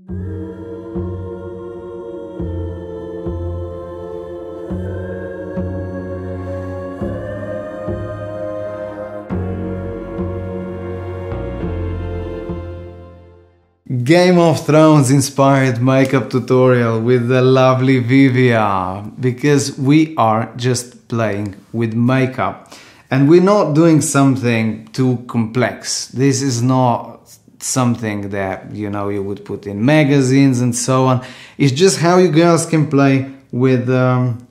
Game of Thrones inspired makeup tutorial with the lovely Vivia, because we are just playing with makeup and we're not doing something too complex. This is not something that, you know, you would put in magazines and so on. It's just how you girls can play with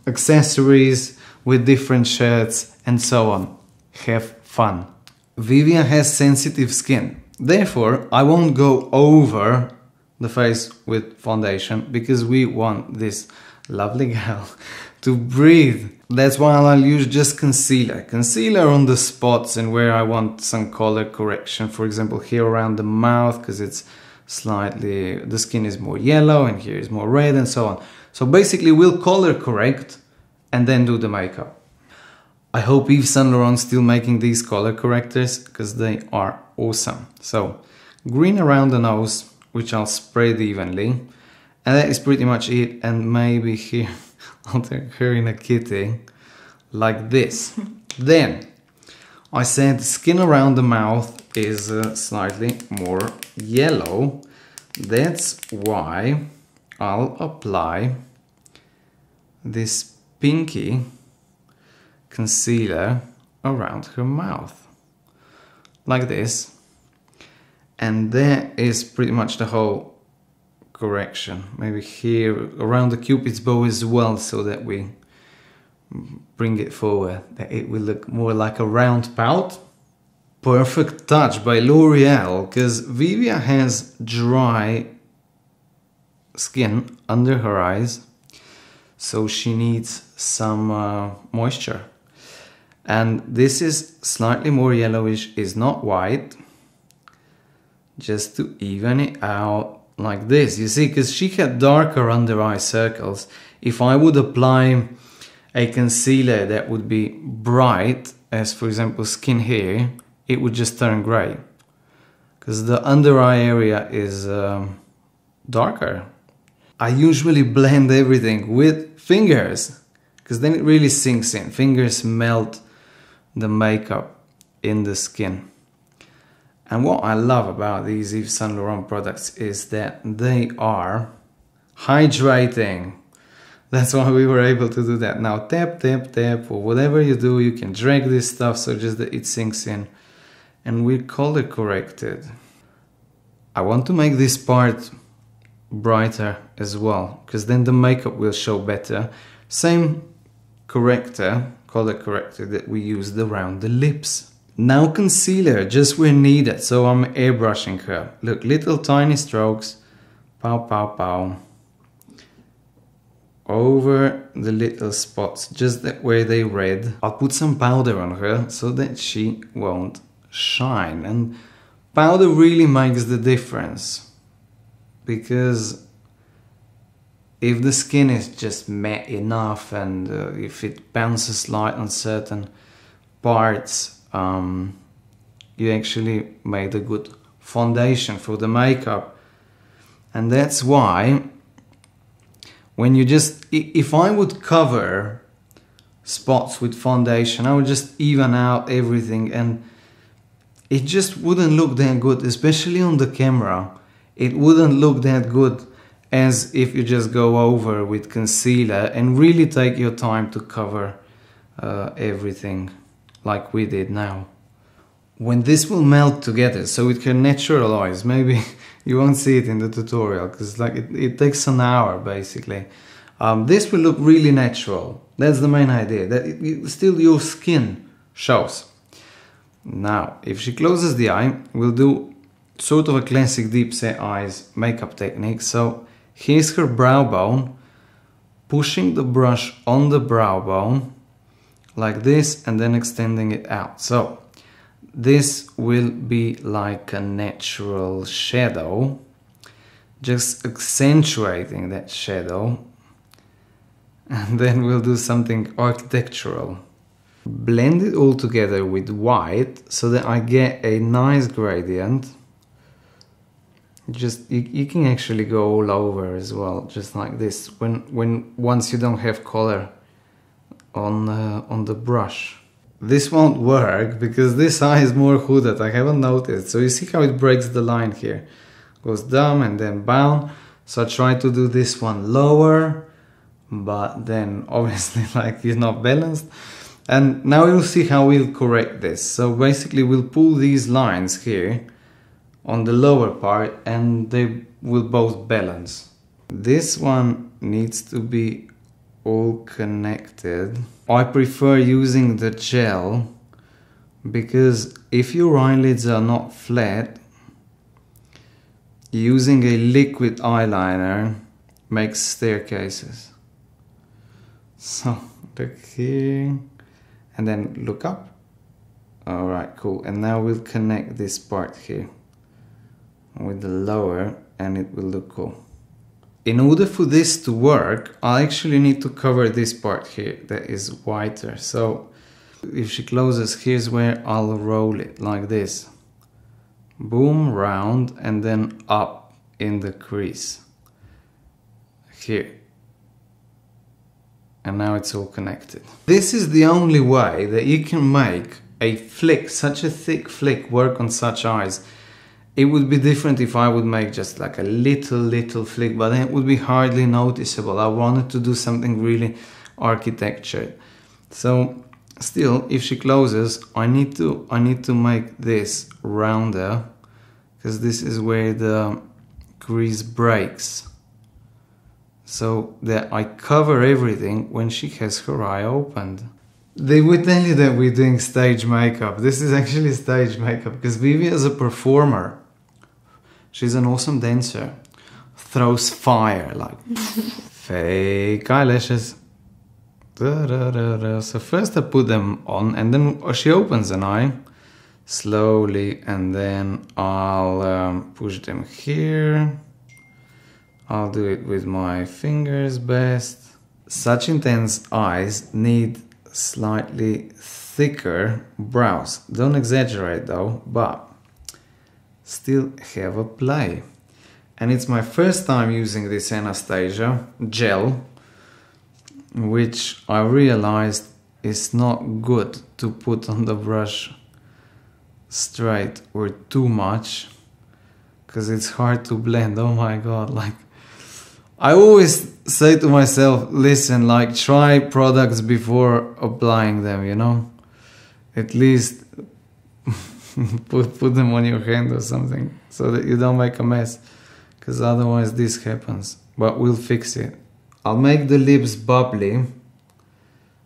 accessories, with different shirts and so on. Have fun. Vivia has sensitive skin. Therefore, I won't go over the face with foundation because we want this lovely girl to breathe. That's why I'll use just concealer. Concealer on the spots and where I want some color correction. For example, here around the mouth, because it's slightly, the skin is more yellow and here is more red and so on. So basically we'll color correct and then do the makeup. I hope Yves Saint Laurent's still making these color correctors because they are awesome. So green around the nose, which I'll spread evenly, and that is pretty much it. And maybe here I'll turn her in a kitty like this. Then I said skin around the mouth is slightly more yellow. That's why I'll apply this pinky concealer around her mouth like this, and that is pretty much the whole correction. Maybe here around the cupid's bow as well, so that we bring it forward, that it will look more like a round pout. Perfect Touch by L'Oreal, because Vivia has dry skin under her eyes, so she needs some moisture. And this is slightly more yellowish, is not white, just to even it out like this. You see, because she had darker under eye circles. If I would apply a concealer that would be bright, as for example skin here, it would just turn grey, because the under eye area is darker. I usually blend everything with fingers, because then it really sinks in. Fingers melt the makeup in the skin. And what I love about these Yves Saint Laurent products is that they are hydrating. That's why we were able to do that. Now tap, tap, tap, or whatever you do, you can drag this stuff so just that it sinks in. And we're color corrected. I want to make this part brighter as well, because then the makeup will show better. Same corrector, color corrector that we used around the lips. Now concealer, just where needed, so I'm airbrushing her. Look, little tiny strokes, pow, pow, pow, over the little spots, just that where they red. I'll put some powder on her so that she won't shine, and powder really makes the difference, because if the skin is just matte enough and if it bounces light on certain parts, you actually made a good foundation for the makeup. And that's why when you just, if I would cover spots with foundation, I would just even out everything and it just wouldn't look that good, especially on the camera. It wouldn't look that good as if you just go over with concealer and really take your time to cover everything like we did now. When this will melt together, so with her natural eyes, maybe you won't see it in the tutorial because like it takes an hour basically. This will look really natural. That's the main idea, that still your skin shows. Now, if she closes the eye, we'll do sort of a classic deep set eyes makeup technique. So here's her brow bone, pushing the brush on the brow bone like this and then extending it out. So this will be like a natural shadow, just accentuating that shadow, and then we'll do something architectural. Blend it all together with white so that I get a nice gradient Just you can actually go all over as well, just like this. Once you don't have color on the brush. This won't work because this eye is more hooded. I haven't noticed. So you see how it breaks the line here. Goes down and then down. So I try to do this one lower, but then obviously like it's not balanced. And now you'll see how we'll correct this. So basically we'll pull these lines here on the lower part and they will both balance. This one needs to be all connected. I prefer using the gel because if your eyelids are not flat, using a liquid eyeliner makes staircases. So look here and then look up. Alright, cool. And now we'll connect this part here with the lower and it will look cool. In order for this to work, I actually need to cover this part here that is whiter. So if she closes, here's where I'll roll it like this. Boom, round, and then up in the crease. Here. And now it's all connected. This is the only way that you can make a flick, such a thick flick, work on such eyes. It would be different if I would make just like a little flick, but then it would be hardly noticeable. I wanted to do something really architectured. So still, if she closes, I need to make this rounder, because this is where the crease breaks. So that I cover everything when she has her eye opened. They would tell you that we're doing stage makeup. This is actually stage makeup, because Vivi is a performer. She's an awesome dancer. Throws fire, like fake eyelashes. So first I put them on and then she opens an eye slowly and then I'll push them here. I'll do it with my fingers best. Such intense eyes need slightly thicker brows. Don't exaggerate though, but still have a play. And it's my first time using this Anastasia gel, which I realized is not good to put on the brush straight or too much, because it's hard to blend. Oh my god, like I always say to myself, listen, like try products before applying them, you know, at least put them on your hand or something so that you don't make a mess, because otherwise this happens. But we'll fix it. I'll make the lips bubbly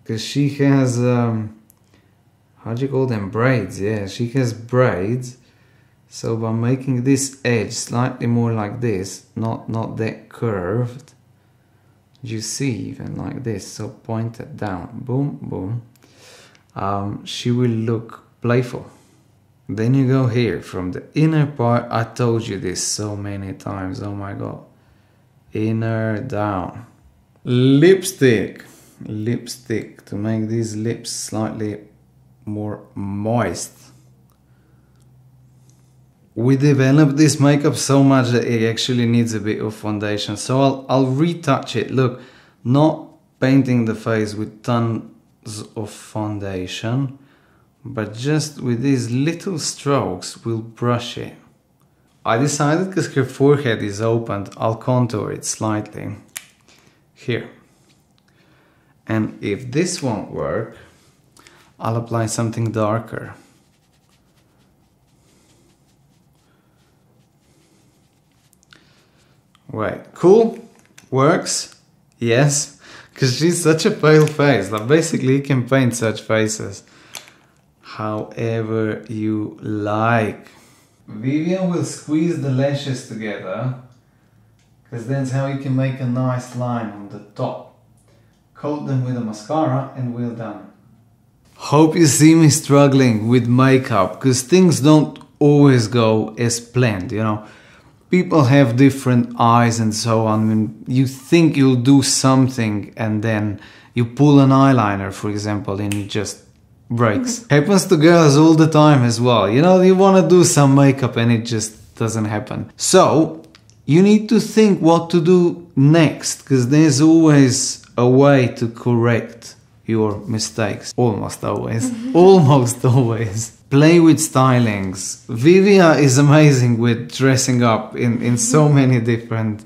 because she has how do you call them, braids? Yeah, she has braids. So by making this edge slightly more like this, not that curved, you see, even like this, so pointed down, boom boom, she will look playful. Then you go here from the inner part. I told you this so many times, oh my god. Inner down. Lipstick to make these lips slightly more moist. We developed this makeup so much that it actually needs a bit of foundation, so I'll retouch it. Look, not painting the face with tons of foundation, but just with these little strokes we'll brush it. I decided, because her forehead is opened, I'll contour it slightly here. And if this won't work, I'll apply something darker. Right, cool, works, yes, because she's such a pale face. Like basically you can paint such faces however you like. Vivian will squeeze the lashes together, because that's how you can make a nice line on the top. Coat them with a mascara and we're done. Hope you see me struggling with makeup, because things don't always go as planned, you know. People have different eyes and so on. I mean, you think you'll do something and then you pull an eyeliner, for example, and it just breaks. Happens to girls all the time as well. You know, you want to do some makeup and it just doesn't happen. So you need to think what to do next, because there's always a way to correct your mistakes. Almost always. Almost always. Play with stylings. Vivia is amazing with dressing up in so many different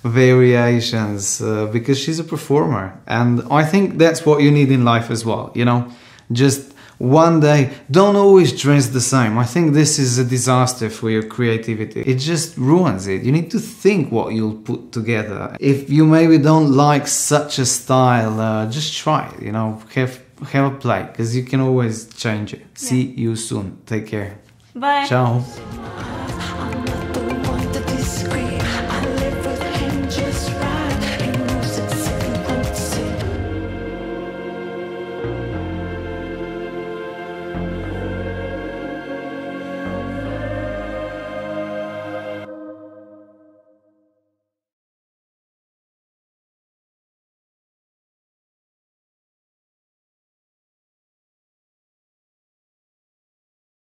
variations because she's a performer. And I think that's what you need in life as well, you know? Just one day, don't always dress the same. I think this is a disaster for your creativity. It just ruins it. You need to think what you'll put together. If you maybe don't like such a style, just try it, you know, have a play, because you can always change it. See you soon. Take care. Bye. Ciao.